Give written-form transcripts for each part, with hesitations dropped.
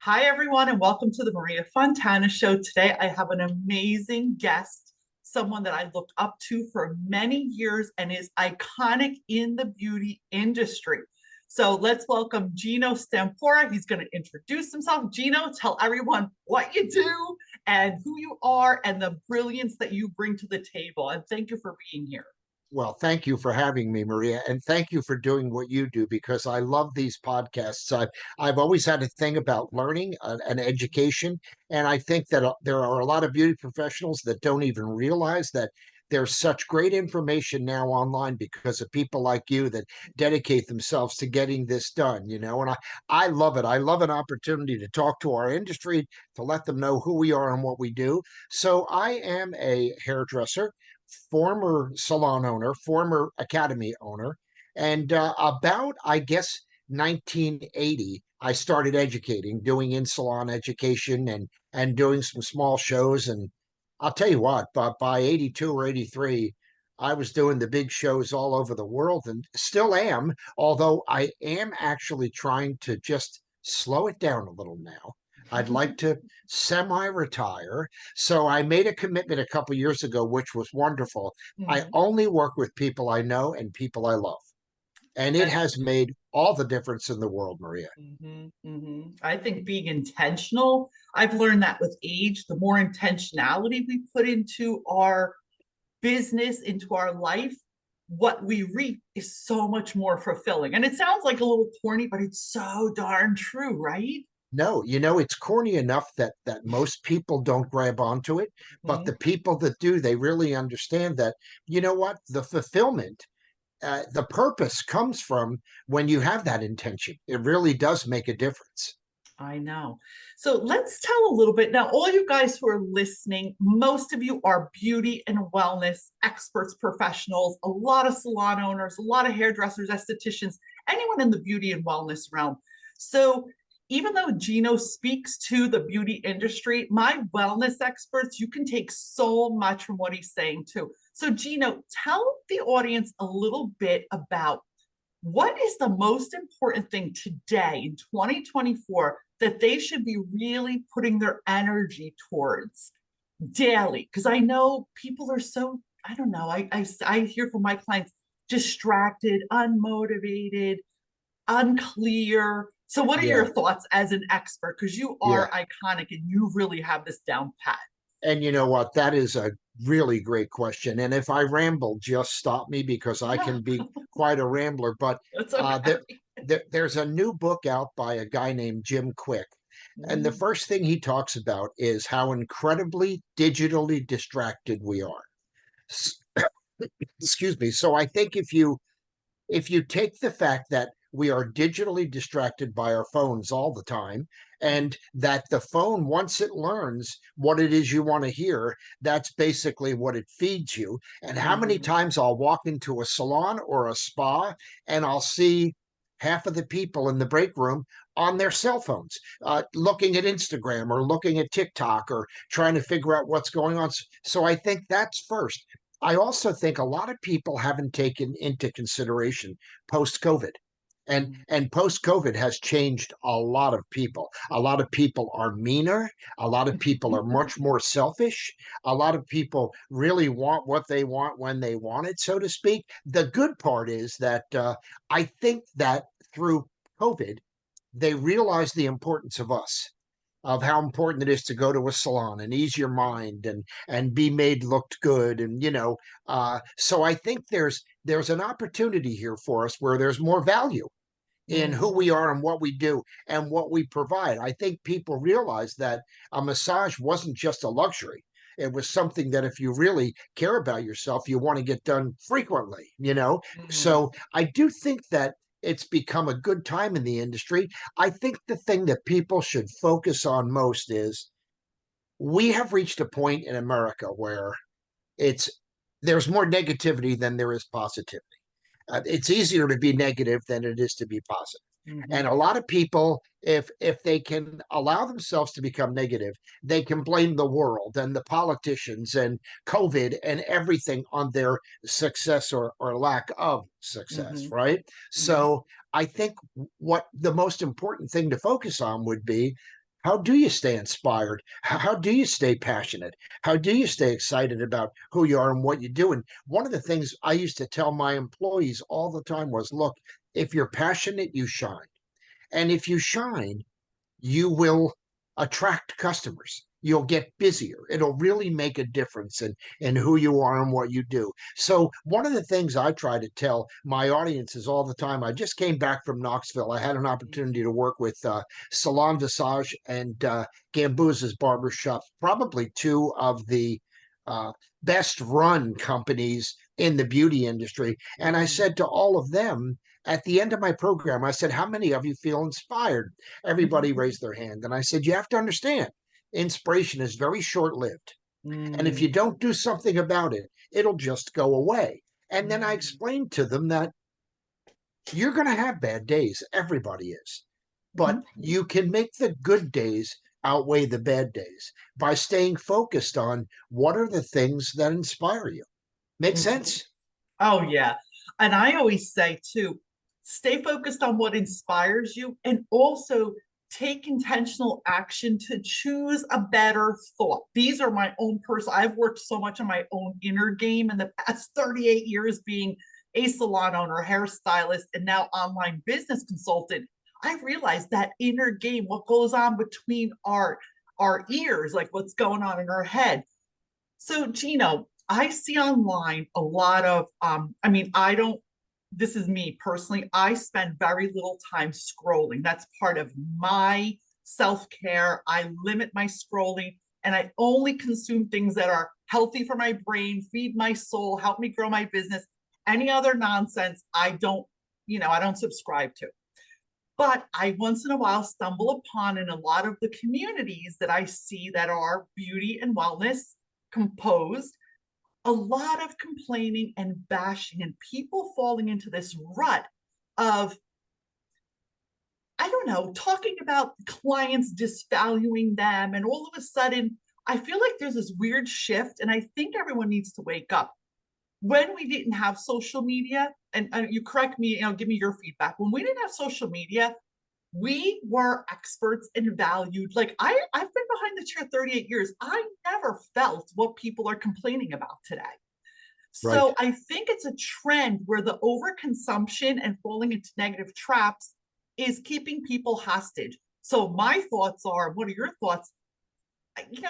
Hi, everyone, and welcome to the Maria Fontana Show. Today, I have an amazing guest, someone that I looked up to for many years and is iconic in the beauty industry. So let's welcome Geno Stampora. He's going to introduce himself. Geno, tell everyone what you do and who you are and the brilliance that you bring to the table. And thank you for being here. Well, thank you for having me, Maria, and thank you for doing what you do because I love these podcasts. I've always had a thing about learning and education, and I think that there are a lot of beauty professionals that don't even realize that there's such great information now online because of people like you that dedicate themselves to getting this done, and I love it. I love an opportunity to talk to our industry, to let them know who we are and what we do. So I am a hairdresser, former salon owner, former academy owner. And about, I guess, 1980, I started educating, doing in salon education and doing some small shows. And I'll tell you what, but by 82 or 83, I was doing the big shows all over the world and still am, although I am actually trying to just slow it down a little now. I'd like to semi-retire. So I made a commitment a couple years ago, which was wonderful. I Mhm. only work with people I know and people I love. And it And has made all the difference in the world, Maria. I think being intentional, I've learned that with age, the more intentionality we put into our business, into our life, what we reap is so much more fulfilling. And it sounds like a little corny, but it's so darn true, right? No, it's corny enough that most people don't grab onto it, but the Mhm. people that do, they really understand that, what, the fulfillment, the purpose comes from when you have that intention. It really does make a difference. I know. So let's tell a little bit now. All you guys who are listening, most of you are beauty and wellness experts, professionals, a lot of salon owners, a lot of hairdressers, estheticians, anyone in the beauty and wellness realm. So even though Geno speaks to the beauty industry, my wellness experts, you can take so much from what he's saying too. So, Geno, tell the audience a little bit about what is the most important thing today in 2024 that they should be really putting their energy towards daily? Because I know people are so, I don't know, I hear from my clients distracted, unmotivated, unclear. So, what are your Yeah, thoughts as an expert? Because you yeah. are iconic and you really have this down pat. And you know what? That is a really great question. And if I ramble, just stop me because I Yeah, can be quite a rambler. But that's uh, there, okay. there's a new book out by a guy named Jim Quick. And the Mm, first thing he talks about is how incredibly digitally distracted we are. S- Excuse me. So I think if you take the fact that we are digitally distracted by our phones all the time, and that the phone, once it learns what it is you want to hear, that's basically what it feeds you. And how many mhm, times I'll walk into a salon or a spa and I'll see half of the people in the break room on their cell phones, looking at Instagram or looking at TikTok or trying to figure out what's going on. So I think that's first. I also think a lot of people haven't taken into consideration post COVID. And mhm, and post COVID has changed a lot of people. A lot of people are meaner. A lot of people are much more selfish. A lot of people really want what they want when they want it, so to speak. The good part is that I think that through COVID, they realize the importance of us, of how important it is to go to a salon and ease your mind and be made looked good. And so I think there's an opportunity here for us where there's more value in who we mhm. are and what we do and what we provide. I think people realize that a massage wasn't just a luxury. It was something that if you really care about yourself, you want to get done frequently. Mhm. So I do think that it's become a good time in the industry. I think the thing that people should focus on most is we have reached a point in America where it's there's more negativity than there is positivity. It's easier to be negative than it is to be positive. And Mhm. a lot of people, if they can allow themselves to become negative, they can blame the world and the politicians and COVID and everything on their success or lack of success, Mhm. right? Mhm. So I think what the most important thing to focus on would be, How do you stay inspired? How do you stay passionate? How do you stay excited about who you are and what you do? And one of the things I used to tell my employees all the time was, look, if you're passionate, you shine. And if you shine, you will attract customers. You'll get busier. It'll really make a difference in who you are and what you do. So, one of the things I try to tell my audiences all the time, I just came back from Knoxville. I had an opportunity to work with Salon Visage and Gambuza's Barbershop, probably two of the uh, best run companies in the beauty industry. And I said to all of them, at the end of my program, I said, how many of you feel inspired? Everybody raised their hand. And I said, you have to understand, inspiration is very short lived. And if you Mm, don't do something about it, it'll just go away. And then I mm, explained to them that you're going to have bad days. Everybody is. But mhm, you can make the good days outweigh the bad days by staying focused on what are the things that inspire you. Make mhm. sense? Oh, yeah. And I always say too, stay focused on what inspires you and also take intentional action to choose a better thought. These are my own personal, I've worked so much on my own inner game in the past 38 years being a salon owner, hairstylist, and now online business consultant. I realized that inner game, what goes on between our ears, like what's going on in our head. So, Gino, I see online a lot of, I mean, I don't, this is me personally, I spend very little time scrolling. That's part of my self care. I limit my scrolling and I only consume things that are healthy for my brain, feed my soul, help me grow my business. Any other nonsense, I don't, I don't subscribe to. But I once in a while stumble upon in a lot of the communities that I see that are beauty and wellness composed a lot of complaining and bashing and people falling into this rut of, I don't know, talking about clients disvaluing them. And all of a sudden, I feel like there's this weird shift. And I think everyone needs to wake up. When we didn't have social media, and you correct me, give me your feedback. When we didn't have social media, we were experts and valued. Like I've been behind the chair 38 years. I never felt what people are complaining about today. Right. So I think it's a trend where the overconsumption and falling into negative traps is keeping people hostage. So my thoughts are, what are your thoughts?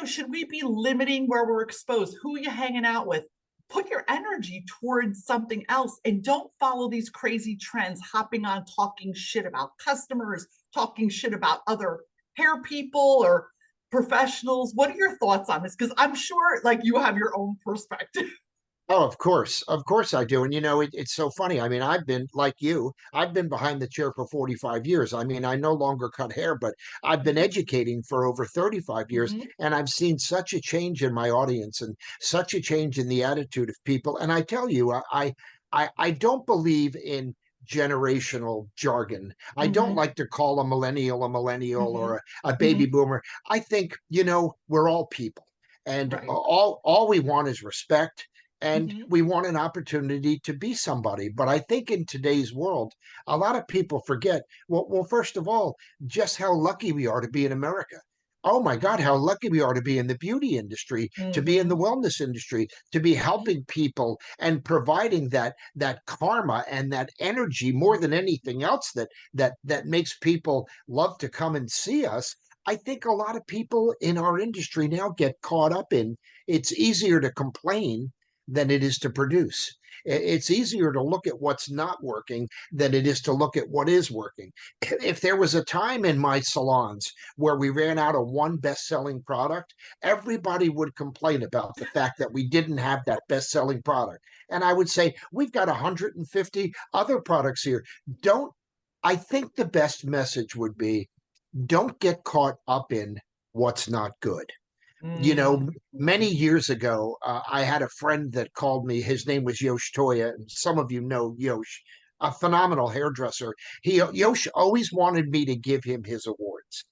Should we be limiting where we're exposed? Who are you hanging out with? Put your energy towards something else and don't follow these crazy trends, hopping on talking shit about customers, talking shit about other hair people or professionals. What are your thoughts on this? Because I'm sure like you have your own perspective. Oh, of course I do. And it's so funny. I mean, I've been like you, I've been behind the chair for 45 years. I mean, I no longer cut hair, but I've been educating for over 35 years. Mm-hmm. And I've seen such a change in my audience and such a change in the attitude of people. And I tell you, I don't believe in generational jargon. I don't Mm-hmm. like to call a millennial Mm-hmm. or a baby Mm-hmm. boomer. I think, we're all people. And Right. all we want is respect and Mm-hmm. we want an opportunity to be somebody. But I think in today's world, a lot of people forget, well, first of all, just how lucky we are to be in America. Oh my God, how lucky we are to be in the beauty industry, to be in Mm-hmm. the wellness industry, to be Mm-hmm. helping people and providing that karma and that energy more than anything else that makes people love to come and see us. I think a lot of people in our industry now get caught up in it's easier to complain than it is to produce. It's easier to look at what's not working than it is to look at what is working. If there was a time in my salons where we ran out of one best selling product, everybody would complain about the fact that we didn't have that best selling product. And I would say, we've got 150 other products here. Don't, I think the best message would be don't get caught up in what's not good. Mm-hmm. Many years ago, I had a friend that called me. His name was Yosh Toya, and some of you know Yosh, a phenomenal hairdresser. Yosh always wanted me to give him his awards.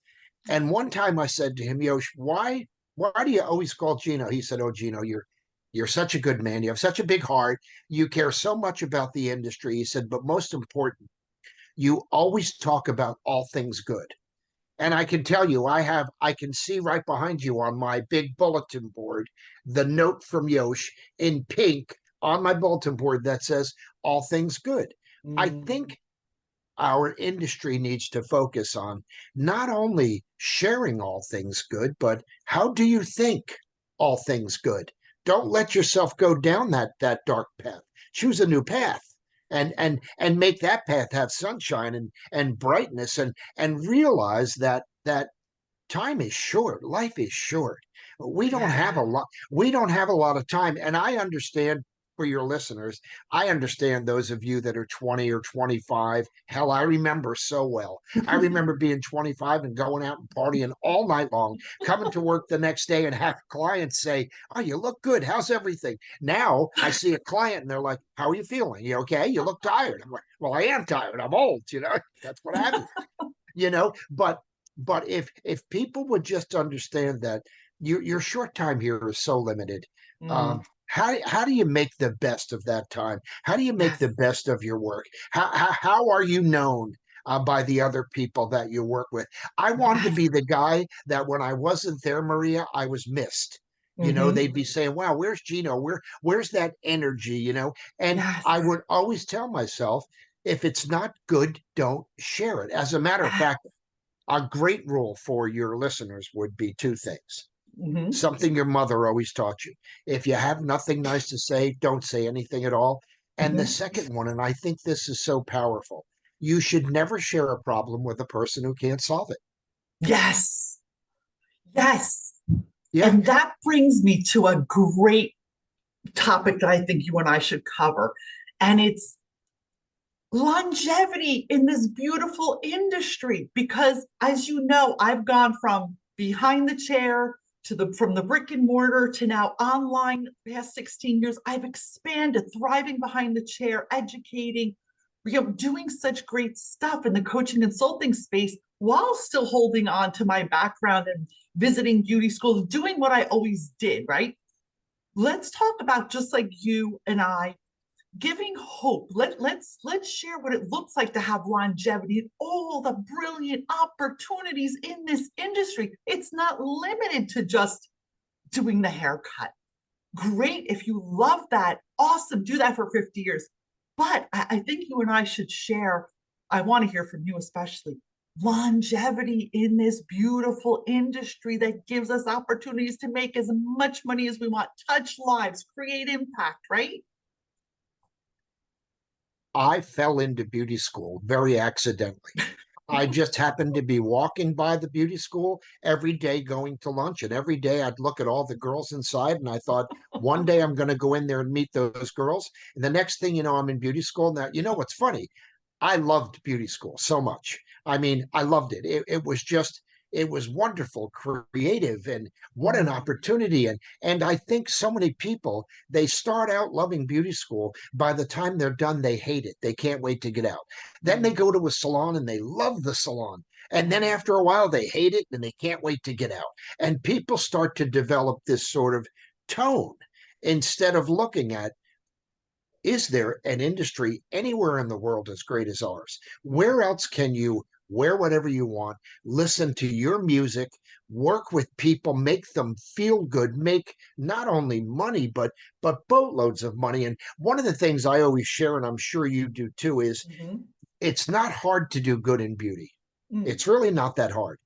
And one time I said to him, Yosh, why do you always call Gino? He said, "Oh, Gino, you're such a good man. You have such a big heart. You care so much about the industry." He said, "But most important, you always talk about all things good." And I can tell you, I can see right behind you on my big bulletin board the note from Yosh in pink on my bulletin board that says, all things good. I Mm, think our industry needs to focus on not only sharing all things good, but how do you think all things good? Don't let yourself go down that dark path. Choose a new path and make that path have sunshine and brightness and realize that time is short. Life is short. We don't have a yeah. lot. We don't have a lot of time. And I understand for your listeners, I understand those of you that are 20 or 25. Hell, I remember so well. I remember being 25 and going out and partying all night long, coming to work the next day and have clients say, "Oh, you look good. How's everything?" Now I see a client and they're like, "How are you feeling? You okay? You look tired." I'm like, "Well, I am tired. I'm old, you know, that's what happens." But if people would just understand that your short time here is so limited, Mm, how do you make the best of that time? How do you make yes. the best of your work? How are you known by the other people that you work with? I wanted to Yes. be the guy that when I wasn't there, Maria, I was missed. Hmm. They'd be saying, "Wow, where's Geno? Where's that energy?" And Yes. I would always tell myself, if it's not good, don't share it. As a matter of Yes. fact, a great rule for your listeners would be two things. Hmm. Something your mother always taught you. If you have nothing nice to say, don't say anything at all. And the Hmm. second one, and I think this is so powerful, you should never share a problem with a person who can't solve it. Yes. Yes. Yeah. And that brings me to a great topic that I think you and I should cover. And it's longevity in this beautiful industry. Because as you know, I've gone from behind the chair to the from the brick and mortar to now online the past 16 years. I've expanded, thriving behind the chair, educating, doing such great stuff in the coaching consulting space while still holding on to my background and visiting beauty schools, doing what I always did, right? Let's talk about, just like you and I, giving hope. Let's share what it looks like to have longevity and all the brilliant opportunities in this industry. It's not limited to just doing the haircut. Great if you love that. Awesome. Do that for 50 years. But I think you and I should share. I want to hear from you, especially longevity in this beautiful industry that gives us opportunities to make as much money as we want, touch lives, create impact, right? I fell into beauty school very accidentally. I just happened to be walking by the beauty school every day going to lunch. And every day I'd look at all the girls inside and I thought, one day I'm going to go in there and meet those girls. And the next thing you know, I'm in beauty school. Now, you know what's funny? I loved beauty school so much. I mean, I loved it. It was just, it was wonderful, creative, and what an Mm, opportunity. And I think so many people, they start out loving beauty school. By the time they're done, they hate it. They can't wait to get out. Then they mm, go to a salon and they love the salon. And then mm. after a while, they hate it and they can't wait to get out. And people start to develop this sort of tone instead of looking at, is there an industry anywhere in the world as great as ours? Where else can you wear whatever you want, listen to your music, work with people, make them feel good, make not only money but boatloads of money? And one of the things I always share, and I'm sure you do too, is Mhm. it's not hard to do good in beauty. Mm, It's really not that hard,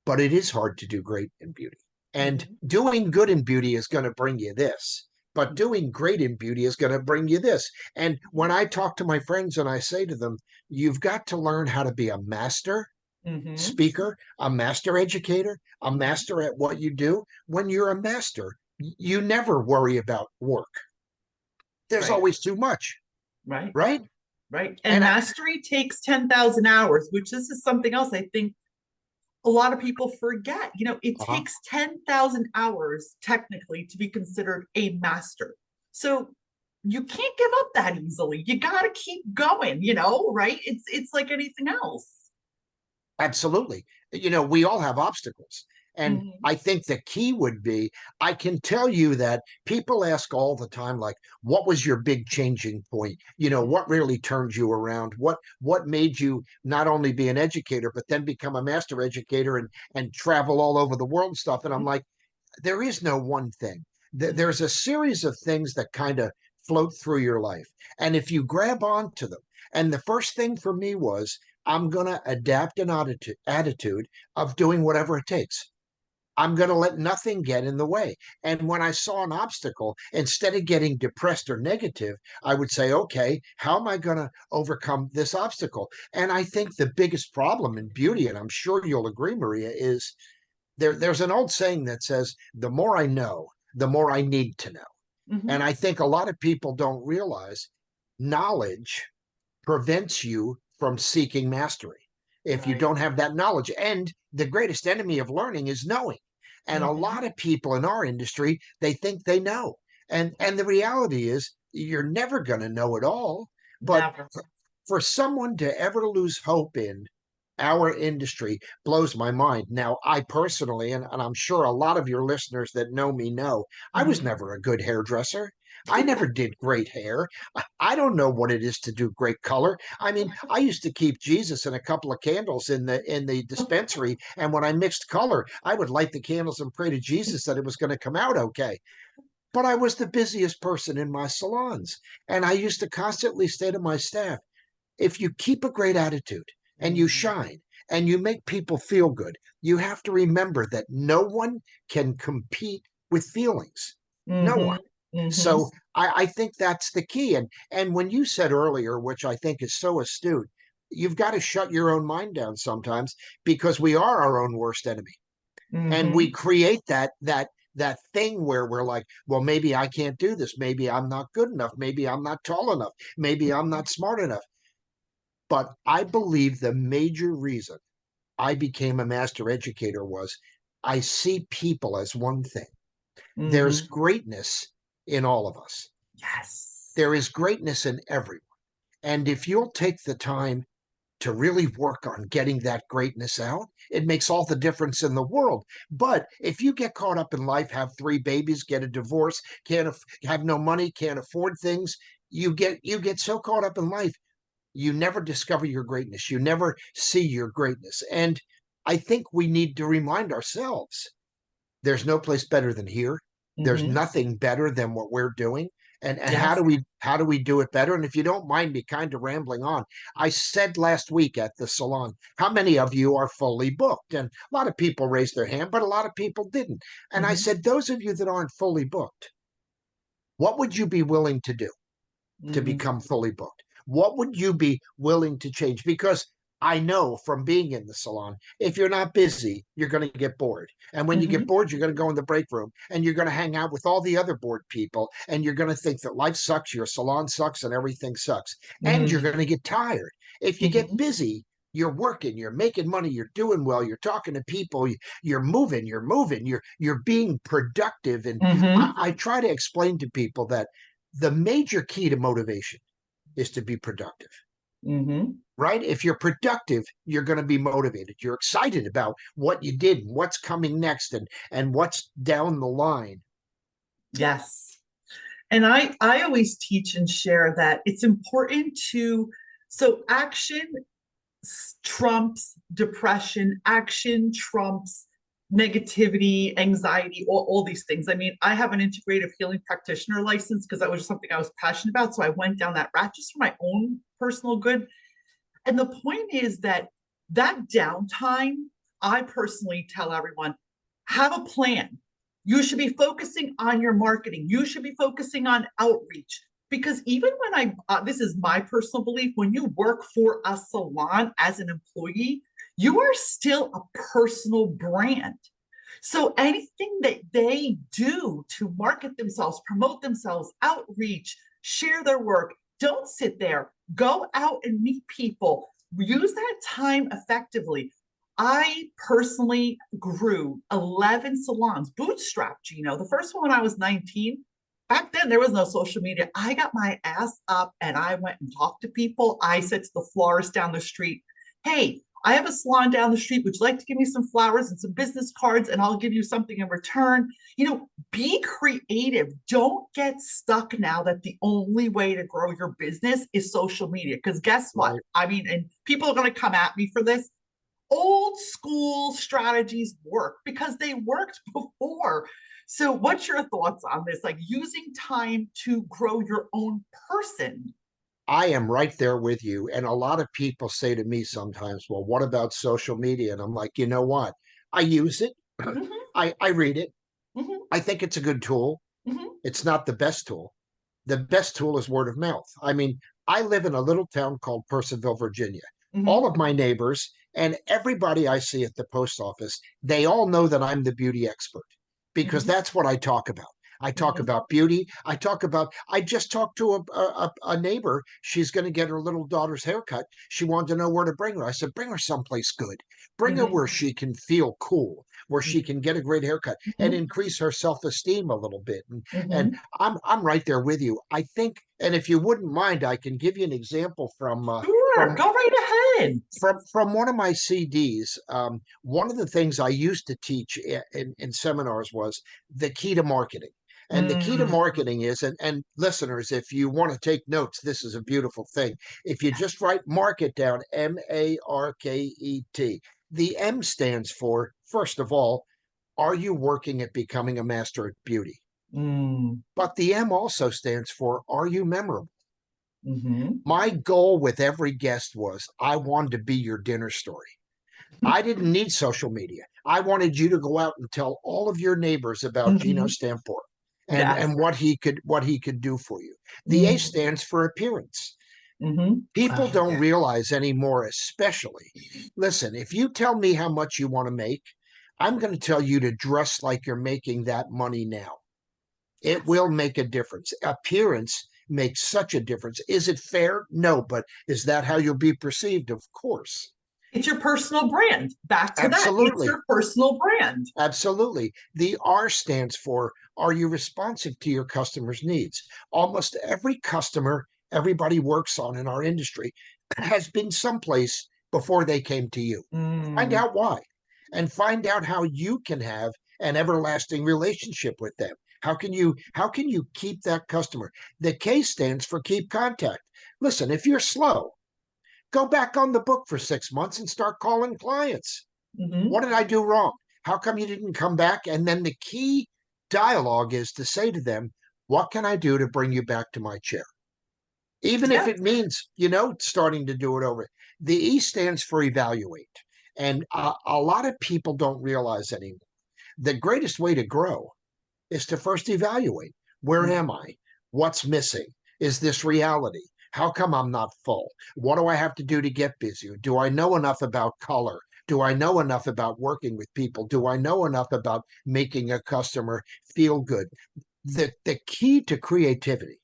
but it is hard to do great in beauty. And mhm, doing good in beauty is going to bring you this, but mhm, doing great in beauty is going to bring you this. And when I talk to my friends and I say to them, you've got to learn how to be a master mhm, speaker, a master educator, a mhm. master at what you do. When you're a master, you never worry about work. There's Right, always too much, right, right? right. And And mastery takes 10,000 hours, which this is something else I think a lot of people forget. It uh-huh. takes 10,000 hours technically to be considered a master. So you can't give up that easily. You got to keep going, right? It's like anything else. Absolutely. We all have obstacles. And Mhm. I think the key would be, I can tell you that people ask all the time, like, what was your big changing point? What really turned you around? What made you not only be an educator, but then become a master educator and travel all over the world and stuff? And I'm like, there is no one thing. Mhm. There's a series of things that kind of float through your life. And if you grab onto them, and the first thing for me was, I'm going to adapt an attitude of doing whatever it takes. I'm going to let nothing get in the way. And when I saw an obstacle, instead of getting depressed or negative, I would say, okay, how am I going to overcome this obstacle? And I think the biggest problem in beauty, and I'm sure you'll agree, Maria, is there's an old saying that says, the more I know, the more I need to know. And Mhm. I think a lot of people don't realize knowledge prevents you from seeking mastery if you Right. don't have that knowledge. And the greatest enemy of learning is knowing. And a Mhm. lot of people in our industry, they think they know. And the reality is, you're never going to know it all. But Never. for someone to ever lose hope in our industry blows my mind. Now, I personally, and I'm sure a lot of your listeners that know me know, I was Mhm. never a good hairdresser. I never did great hair. I don't know what it is to do great color. I mean, I used to keep Jesus and a couple of candles in the dispensary, and when I mixed color, I would light the candles and pray to Jesus that it was going to come out okay. But I was the busiest person in my salons, and I used to constantly say to my staff, if you keep a great attitude and you Mhm. shine and you make people feel good, you have to remember that no one can compete with feelings. No Mhm. one. Mhm. So I think that's the key. And when you said earlier, which I think is so astute, you've got to shut your own mind down sometimes, because we are our own worst enemy. And we Mhm. create that thing where we're like, well, maybe I can't do this, maybe I'm not good enough, maybe I'm not tall enough, maybe I'm not smart enough. But I believe the major reason I became a master educator was, I see people as one thing. There's Mhm. greatness in all of us. Yes. There is greatness in everyone. And if you'll take the time to really work on getting that greatness out, it makes all the difference in the world. But if you get caught up in life, have three babies, get a divorce, can't have no money, can't afford things, you get so caught up in life, you never discover your greatness. You never see your greatness. And I think we need to remind ourselves, there's no place better than here. There's Mhm. nothing better than what we're doing. And how do Yes. we do it better? And if you don't mind me kind of rambling on, I said last week at the salon, how many of you are fully booked? And a lot of people raised their hand, but a lot of people didn't. And I Mhm. said, those of you that aren't fully booked, what would you be willing to do to Mhm. become fully booked? What would you be willing to change? Because I know from being in the salon, if you're not busy, you're going to get bored. And when you get Mhm. bored, you're going to go in the break room and you're going to hang out with all the other bored people. And you're going to think that life sucks, your salon sucks, and everything sucks. And you're Mhm. going to get tired. If you get Mhm. busy, you're working, you're making money, you're doing well, you're talking to people, you're moving, you're being productive. And Mhm. I try to explain to people that the major key to motivation is to be productive, Mhm. right? If you're productive, you're going to be motivated. You're excited about what you did and what's coming next and what's down the line. Yes. And I always teach and share that it's important to, so action trumps depression, action trumps negativity, anxiety, all these things. I mean, I have an integrative healing practitioner license because that was just something I was passionate about. So I went down that route just for my own personal good. And the point is that that downtime, I personally tell everyone, have a plan. You should be focusing on your marketing. You should be focusing on outreach. Because even when this is my personal belief, when you work for a salon as an employee, you are still a personal brand. So anything that they do to market themselves, promote themselves, outreach, share their work, don't sit there. Go out and meet people. Use that time effectively. I personally grew 11 salons, bootstrapped, the first one when I was 19. Back then, there was no social media. I got my ass up and I went and talked to people. I said to the florist down the street, hey, I have a salon down the street. Would you like to give me some flowers and some business cards and I'll give you something in return? Be creative. Don't get stuck now that the only way to grow your business is social media. Because guess what? Right. I mean, and people are going to come at me for this. Old school strategies work because they worked before. So, what's your thoughts on this? Like using time to grow your own person? I am right there with you. And a lot of people say to me sometimes, well, what about social media? And I'm like, you know what? I use it. Mm-hmm, I read it. mm-hmm, I think it's a good tool. mm-hmm, It's not the best tool. The best tool is word of mouth. I mean, I live in a little town called Purcellville, Virginia. mm-hmm, All of my neighbors and everybody I see at the post office, they all know that I'm the beauty expert because mm-hmm, that's what I talk about. I talk mm-hmm, about beauty. I just talked to a neighbor. She's going to get her little daughter's haircut. She wanted to know where to bring her. I said, bring her someplace good. Bring her mm-hmm, where she can feel cool, where she can get a great haircut and mm-hmm, increase her self-esteem a little bit. And mm-hmm. I'm right there with you. I think, and if you wouldn't mind, I can give you an example Sure, from go right ahead. from one of my CDs. One of the things I used to teach in seminars was the key to marketing. And the key to Mm, marketing is, and listeners, if you want to take notes, this is a beautiful thing. If you just write market down, MARKET, the M stands for, first of all, are you working at becoming a master at beauty? mm, But the M also stands for, are you memorable? mm-hmm. My goal with every guest was I wanted to be your dinner story. I didn't need social media. I wanted you to go out and tell all of your neighbors about Geno Mm-hmm. Stampora Yes. and what he could do for you. The A Mm-hmm. stands for appearance. Mm-hmm. People Oh, don't yeah. realize anymore, especially. Listen, if you tell me how much you want to make, I'm going to tell you to dress like you're making that money now. It That's will make a difference. Appearance makes such a difference. Is it fair? No, but is that how you'll be perceived? Of course. It's your personal brand. Back to that. It's Absolutely. your personal brand. Absolutely. The R stands for, are you responsive to your customers' needs? Almost every customer everybody works on in our industry has been someplace before they came to you. Find Mm, out why and find out how you can have an everlasting relationship with them. How can you keep that customer? The K stands for keep contact. Listen, if you're slow, go back on the book for 6 months and start calling clients. mm-hmm. What did I do wrong? How come you didn't come back? And then the key dialogue is to say to them, what can I do to bring you back to my chair? Even if Yeah. it means, starting to do it over. The E stands for evaluate. And a lot of people don't realize anymore. The greatest way to grow is to first evaluate. Where Mm-hmm. am I? What's missing? Is this reality? How come I'm not full? What do I have to do to get busier? Do I know enough about color? Do I know enough about working with people? Do I know enough about making a customer feel good? The key to creativity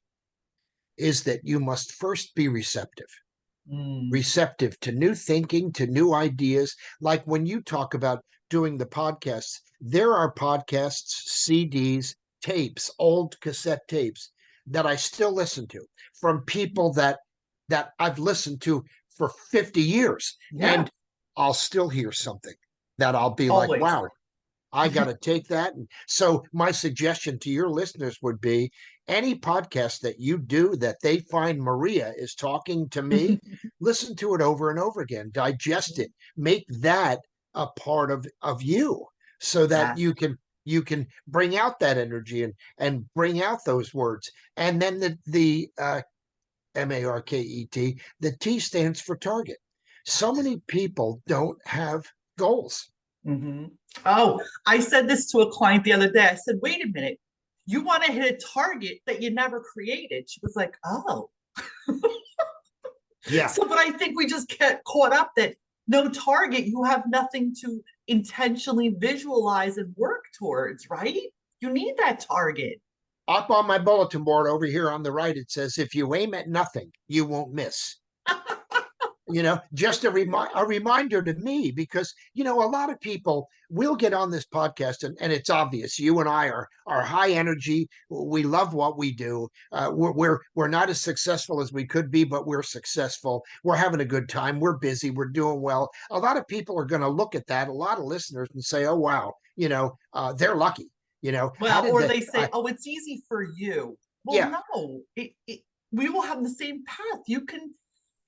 is that you must first be Mm, receptive to new thinking, to new ideas. Like when you talk about doing the podcasts, there are podcasts, CDs, tapes, old cassette tapes that I still listen to from people that I've listened to for 50 years. yeah. And I'll still hear something that I'll be like, Always. wow, I got to take that. And so, my suggestion to your listeners would be any podcast that you do that they find Maria is talking to me, listen to it over and over again, digest it, make that a part of you so that Yes. you can bring out that energy and bring out those words. And then the MARKET, the T stands for target. So many people don't have goals. Mm-hmm. Oh, I said this to a client the other day. I said, wait a minute. You want to hit a target that you never created. She was like, oh. Yeah. So, but I think we just get caught up that no target, you have nothing to intentionally visualize and work towards, right? You need that target. Up on my bulletin board over here on the right, it says, if you aim at nothing, you won't miss. Just a reminder to me, because a lot of people will get on this podcast, and it's obvious you and I are high energy. We love what we do. We're not as successful as we could be, but we're successful. We're having a good time. We're busy. We're doing well. A lot of people are going to look at that, a lot of listeners, and say, oh wow, they're lucky. How Well, did or they they say, "Oh, it's easy for you." Well, yeah, no, we will have the same path. You can.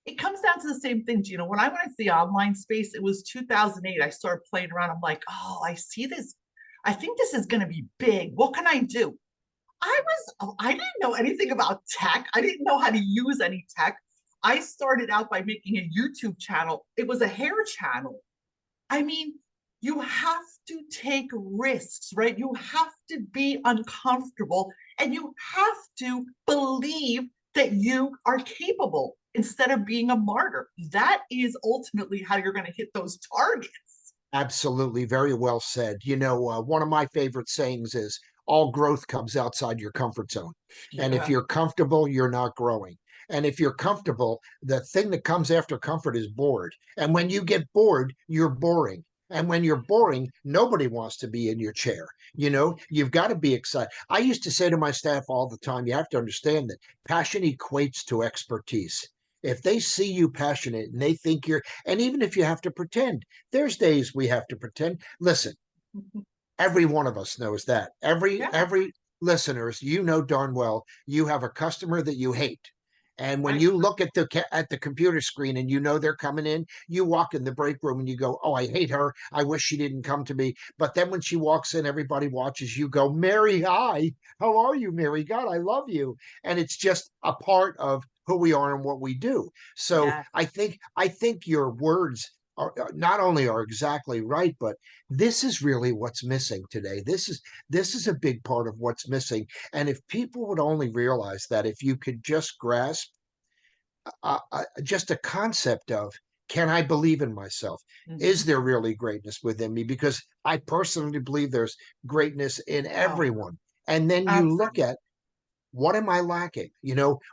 It comes down to the same thing, Gino. When I went into the online space, it was 2008. I started playing around. I'm like, "Oh, I see this. I think this is going to be big. What can I do?" I didn't know anything about tech. I didn't know how to use any tech. I started out by making a YouTube channel. It was a hair channel. I mean, you have to take risks, right? You have to be uncomfortable and you have to believe that you are capable instead of being a martyr. That is ultimately how you're going to hit those targets. absolutely. Very well said. One of my favorite sayings is all growth comes outside your comfort zone. And if Yeah. you're comfortable, you're not growing. And if you're comfortable, the thing that comes after comfort is bored. And when you get bored, you're boring. And when you're boring, nobody wants to be in your chair. You've got to be excited. I used to say to my staff all the time, you have to understand that passion equates to expertise. If they see you passionate and they think and even if you have to pretend, there's days we have to pretend. Listen, every one of us knows that. Every Yeah. every listeners, darn well, you have a customer that you hate. And when Right. you look at the computer screen and they're coming in, you walk in the break room and you go, "Oh, I hate her. I wish she didn't come to me." But then when she walks in, everybody watches you go, "Mary, hi. How are you, Mary? God, I love you." And it's just a part of who we are and what we do. So Yes. I think your words not only are exactly right, but this is really what's missing today. This is a big part of what's missing. And if people would only realize that, if you could just grasp just a concept of, can I believe in myself? Is Mm-hmm. there really greatness within me? Because I personally believe there's greatness in Oh, everyone. And then you look absolutely. at, what am I lacking?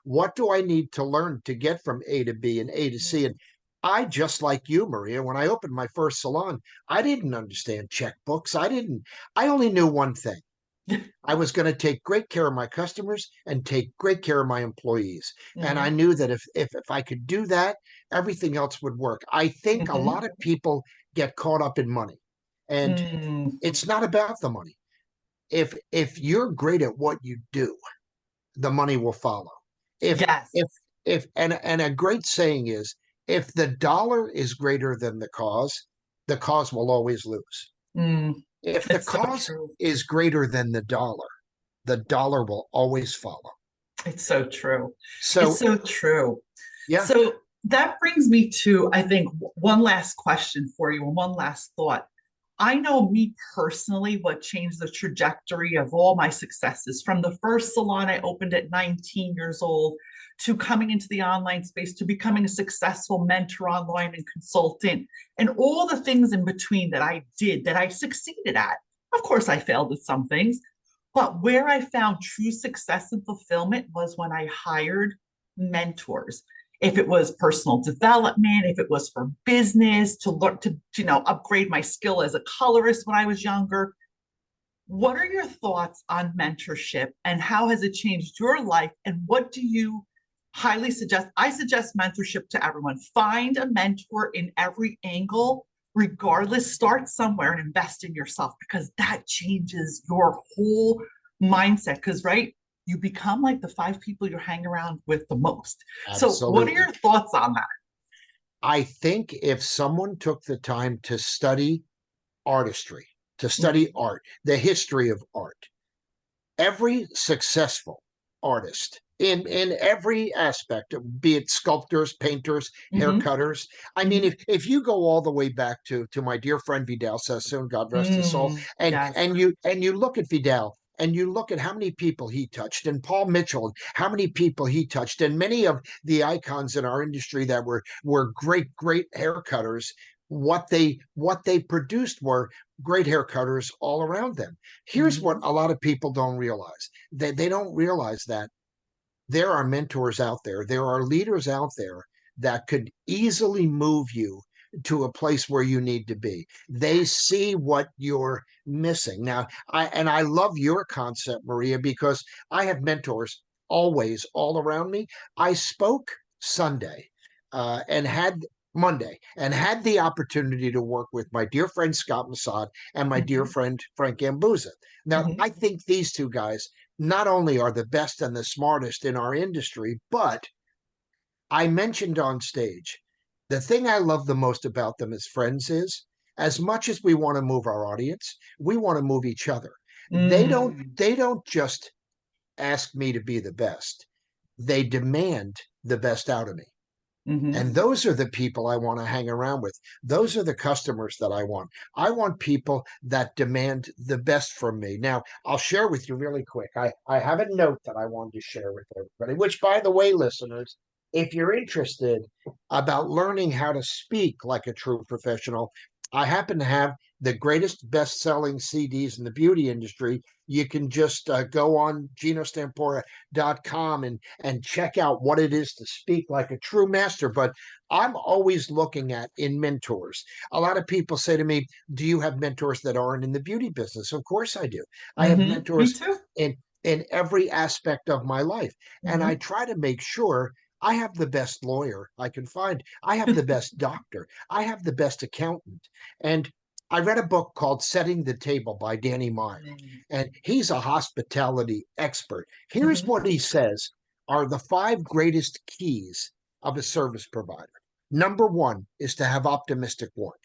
What do I need to learn to get from A to B and A to C? And I, just like you, Maria, when I opened my first salon, I didn't understand checkbooks. I only knew one thing. I was going to take great care of my customers and take great care of my employees. And I Mm-hmm. knew that if I could do that, everything else would work. I think a Mm-hmm. lot of people get caught up in money, and Mm. it's not about the money. If you're great at what you do, the money will follow. If Yes. if and a great saying is, if the dollar is greater than the cause will always lose. Mm. If the It's so cause true. is greater than the dollar will always follow. It's so true. It's So so true. yeah, So that brings me to, I think, one last question for you and one last thought. I know me personally, what changed the trajectory of all my successes from the first salon I opened at 19 years old to coming into the online space to becoming a successful mentor online and consultant and all the things in between that I did that I succeeded at. Of course, I failed at some things, but where I found true success and fulfillment was when I hired mentors. If it was personal development, if it was for business, to learn to, upgrade my skill as a colorist when I was younger. What are your thoughts on mentorship and how has it changed your life? And what do you highly suggest? I suggest mentorship to everyone. Find a mentor in every angle, regardless. Start somewhere and invest in yourself because that changes your whole mindset. Because, right, you become like the five people you're hanging around with the most. So, what are absolutely. your thoughts on that? I think if someone took the time to study artistry, to study Mm-hmm. art, the history of art, every successful artist in every aspect, be it sculptors, painters, Mm-hmm. haircutters. I mean, Mm-hmm. if you go all the way back to my dear friend Vidal Sassoon, God rest his soul, and Yes. you look at Vidal and you look at how many people he touched, and Paul Mitchell, how many people he touched, and many of the icons in our industry that were great haircutters. What they produced were great haircutters all around them. Here's what Mm-hmm. a lot of people don't realize. They don't realize that there are mentors out there. There are leaders out there that could easily move you to a place where you need to be. They see what you're missing. Now, I love your concept, Maria, because I have mentors always all around me. I spoke Sunday and had Monday and had the opportunity to work with my dear friend Scott Massad and my dear Mhm. friend Frank Gambuza. Now, Mhm. I think these two guys not only are the best and the smartest in our industry, but I mentioned on stage, the thing I love the most about them as friends is as much as we want to move our audience, we want to move each other. They don't just ask me to be the best. They demand the best out of me. Mhm. And those are the people I want to hang around with. Those are the customers that I want. I want people that demand the best from me. Now, I'll share with you really quick. I have a note that I wanted to share with everybody, which, by the way, listeners, if you're interested about learning how to speak like a true professional, I happen to have the greatest best-selling CDs in the beauty industry. You can just go on genostampora.com and check out what it is to speak like a true master. But I'm always looking at in mentors. A lot of people say to me, "Do you have mentors that aren't in the beauty business?" Of course I do. I have Mhm. Me mentors too. in every aspect of my life, and I Mhm. try to make sure I have the best lawyer I can find. I have the best doctor. I have the best accountant. And I read a book called Setting the Table by Danny Meyer, Mhm. and he's a hospitality expert. Here's Mhm. what he says are the five greatest keys of a service provider. Number one is to have optimistic warmth.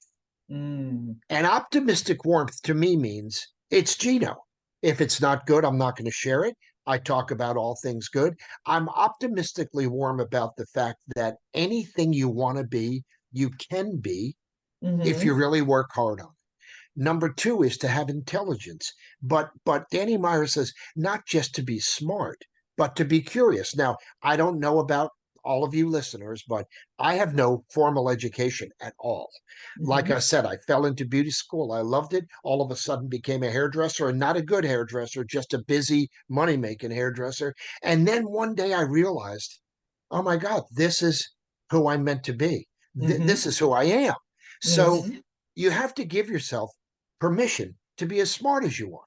Mm. And optimistic warmth to me means it's Geno. If it's not good, I'm not going to share it. I talk about all things good. I'm optimistically warm about the fact that anything you want to be, you can be if you Mhm. really work hard on it. Number two is to have intelligence. But Danny Meyer says not just to be smart, but to be curious. Now, I don't know about all of you listeners, but I have no formal education at all. Like I Mhm. said, I fell into beauty school. I loved it. All of a sudden became a hairdresser and not a good hairdresser, just a busy money making hairdresser. And then one day I realized, oh my God, this is who I'm meant to be. This Mhm. is who I am. So Mhm. you have to give yourself permission to be as smart as you are.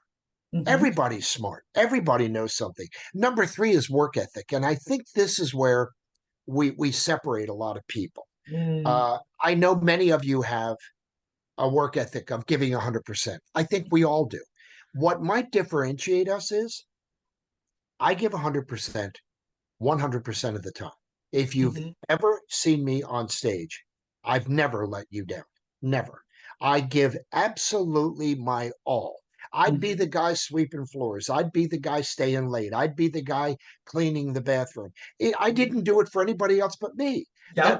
Mhm. Everybody's smart. Everybody knows something. Number three is work ethic. And I think this is where we separate a lot of people. Mm. I know many of you have a work ethic of giving 100%. I think we all do. What might differentiate us is I give 100%, 100% of the time. If you've Mhm. ever seen me on stage, I've never let you down. Never. I give absolutely my all. I'd be the Mhm. guy sweeping floors. I'd be the guy staying late. I'd be the guy cleaning the bathroom. I Mhm. didn't do it for anybody else but me. And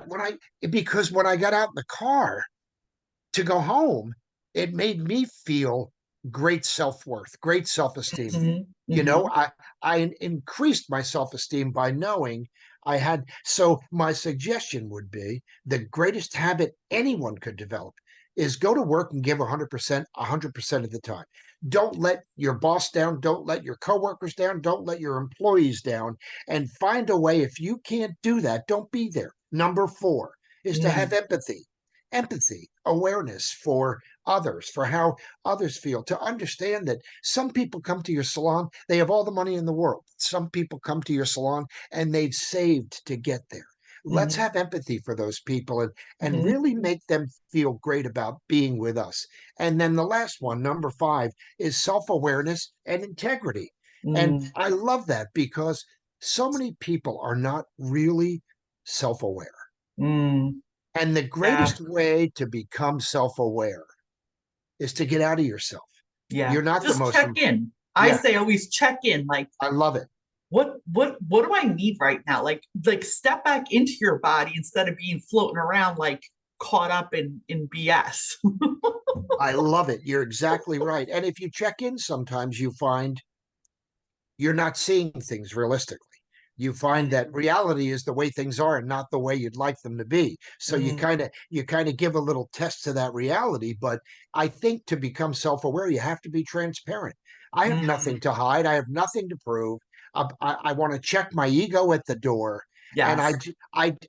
Yep. because when I got out in the car to go home, it made me feel great self-worth, great self-esteem. Mhm. You know, Mhm. I increased my self-esteem by knowing I had. So my suggestion would be the greatest habit anyone could develop is go to work and give 100%, 100% of the time. Don't let your boss down. Don't let your coworkers down. Don't let your employees down. And find a way. If you can't do that, don't be there. Number four is to have Mm. empathy, awareness for others, for how others feel, to understand that some people come to your salon, they have all the money in the world. Some people come to your salon and they've saved to get there. Let's Mhm. have empathy for those people and Mhm. really make them feel great about being with us. And then the last one, number five, is self awareness and integrity. And Mm. I love that because so many people are not really self aware. Mm. And the Yeah. greatest way to become self aware is to get out of yourself. Yeah. You're not the Just most, check in. I yeah, say always check in. Like, I love it. what do I need right now? Like step back into your body instead of being floating around like caught up in BS. I love it. You're exactly right. And if you check in, sometimes you find you're not seeing things realistically. You find that Mm. reality is the way things are and not the way you'd like them to be. So Mm. you kind of give a little test to that reality. But I think to become self-aware, you have to be transparent. I have Mm. nothing to hide. I have nothing to prove. I want to check my ego at the door. And Yes.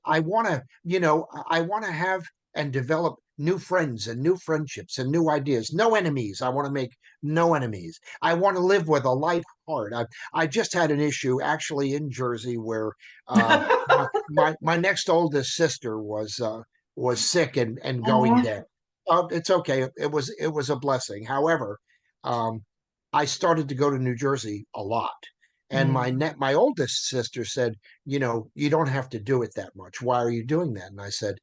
I want to, I want to have and develop new friends and new friendships and new ideas. No enemies. I want to make no enemies. I want to live with a light heart. I just had an issue actually in Jersey where my next oldest sister was sick and going Aw. dead. It's okay. It was a blessing. However, um, I started to go to New Jersey a lot, and Mm, my oldest sister said, you don't have to do it that much. Why are you doing that? And I said,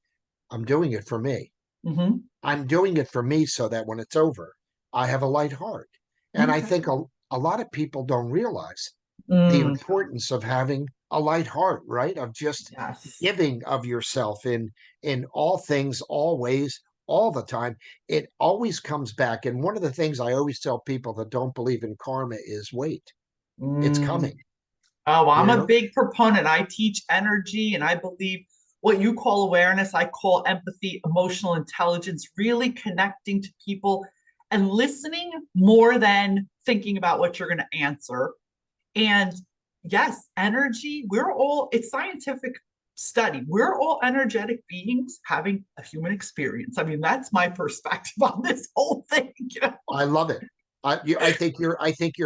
I'm doing it for me. hmm. I'm doing it for me so that when it's over, I have a light heart. And I Okay. think a lot of people don't realize the Mm, importance of having a light heart, right? Of just yes. giving of yourself in all things, always, all the time. It always comes back. And one of the things I always tell people that don't believe in karma is wait, it's Mm. coming, Oh, you I'm a know? big proponent. I teach energy and I believe what you call awareness, I call empathy, emotional intelligence, really connecting to people and listening more than thinking about what you're going to answer. And yes, energy, it's scientific study. We're all energetic beings having a human experience. I mean, that's my perspective on this whole thing. I love it. I think you're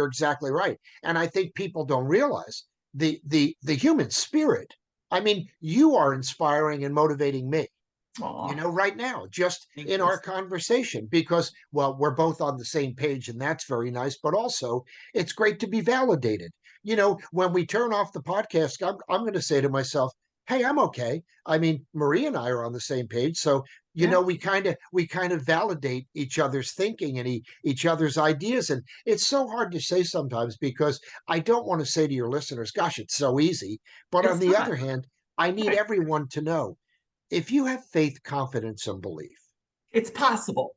exactly right, and I think people don't realize the human spirit. I mean, you are inspiring and motivating me, Aw, right now, just thank in you. our conversation, because, well, we're both on the same page, and that's very nice. But also, it's great to be validated. When we turn off the podcast, I'm going to say to myself, hey, I'm okay. I mean, Maria and I are on the same page. So, Yeah, we kind of validate each other's thinking and each other's ideas. And it's so hard to say sometimes because I don't want to say to your listeners, gosh, it's so easy. But on it's the not. other hand, I need Right. everyone to know if you have faith, confidence, and belief, It's possible.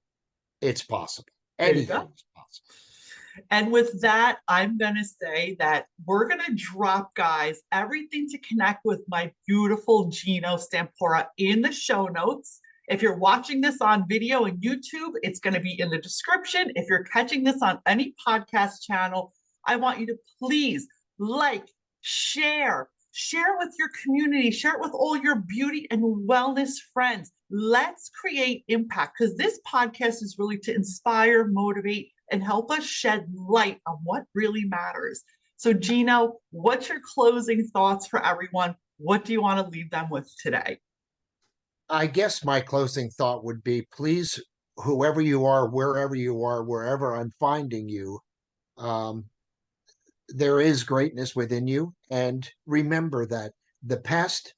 it's possible. There you go. Anything is possible. And with that, I'm going to say that we're going to drop, guys, everything to connect with my beautiful Geno Stampora in the show notes. If you're watching this on video and YouTube, it's going to be in the description. If you're catching this on any podcast channel, I want you to please like, share it with your community, share it with all your beauty and wellness friends. Let's create impact because this podcast is really to inspire, motivate, and help us shed light on what really matters. So, Geno, what's your closing thoughts for everyone? What do you want to leave them with today? I guess my closing thought would be please, whoever you are, wherever I'm finding you, um, there is greatness within you. And remember that the past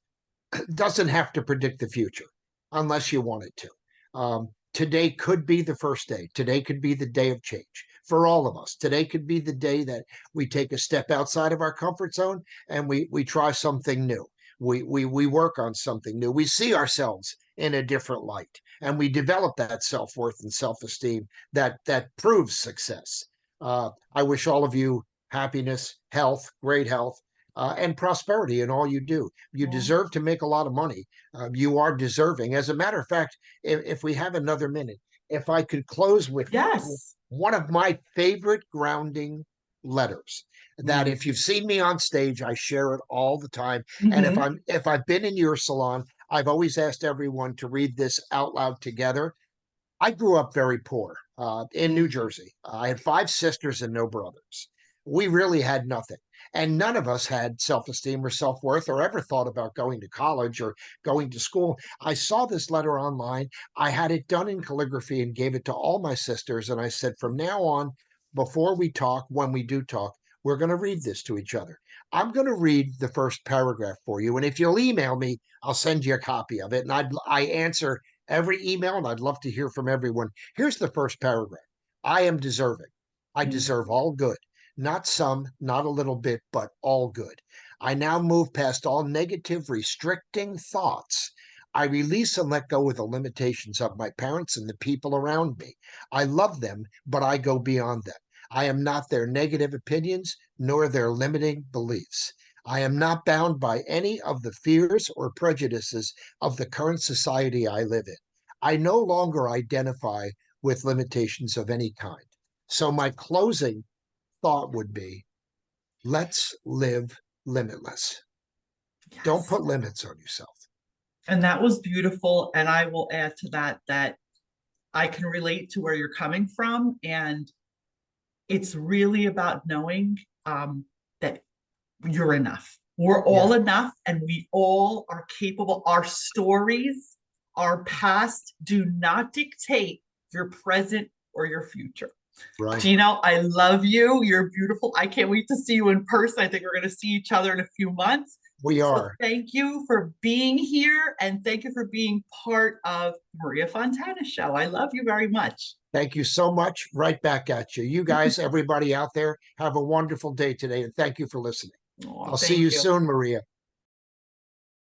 doesn't have to predict the future unless you want it to. Today could be the first day. Today could be the day of change for all of us. Today could be the day that we take a step outside of our comfort zone and we try something new. We work on something new. We see ourselves in a different light, and we develop that self worth and self esteem that proves success. I wish all of you happiness, health, great health, and prosperity in all you do. You Oh, deserve to make a lot of money. You are deserving. As a matter of fact, if we have another minute, if I could close with yes. one of my favorite grounding letters, that Mm. if you've seen me on stage, I share it all the time. And if Mm-hmm. I've been in your salon, I've always asked everyone to read this out loud together. I grew up very poor in New Mm. Jersey. I had five sisters and no brothers. We really had nothing. And none of us had self esteem or self worth or ever thought about going to college or going to school. I saw this letter online. I had it done in calligraphy and gave it to all my sisters. And I said, from now on, before we talk, when we do talk, we're going to read this to each other. I'm going to read the first paragraph for you. And if you'll email me, I'll send you a copy of it. And I answer every email, and I'd love to hear from everyone. Here's the first paragraph. I am deserving. I Mm. deserve all good, not some, not a little bit, but all good. I now move past all negative, restricting thoughts. I release and let go of the limitations of my parents and the people around me. I love them, but I go beyond them. I am not their negative opinions, nor their limiting beliefs. I am not bound by any of the fears or prejudices of the current society I live in. I no longer identify with limitations of any kind. So, my closing thought would be let's live limitless. Don't Yes. put limits on yourself. And that was beautiful. And I will add to that that I can relate to where you're coming from. And it's really about knowing that you're enough. We're all Yeah, enough and we all are capable. Our stories, our past do not dictate your present or your future. right. Geno, I love you. You're beautiful. I can't wait to see you in person. I think we're going to see each other in a few months. We So are. thank you for being here and thank you for being part of Maria Fontana Show. I love you very much. Thank you so much. Right back at you. You guys, everybody out there, have a wonderful day today. And thank you for listening. Oh, I'll see you thank you. soon, Maria.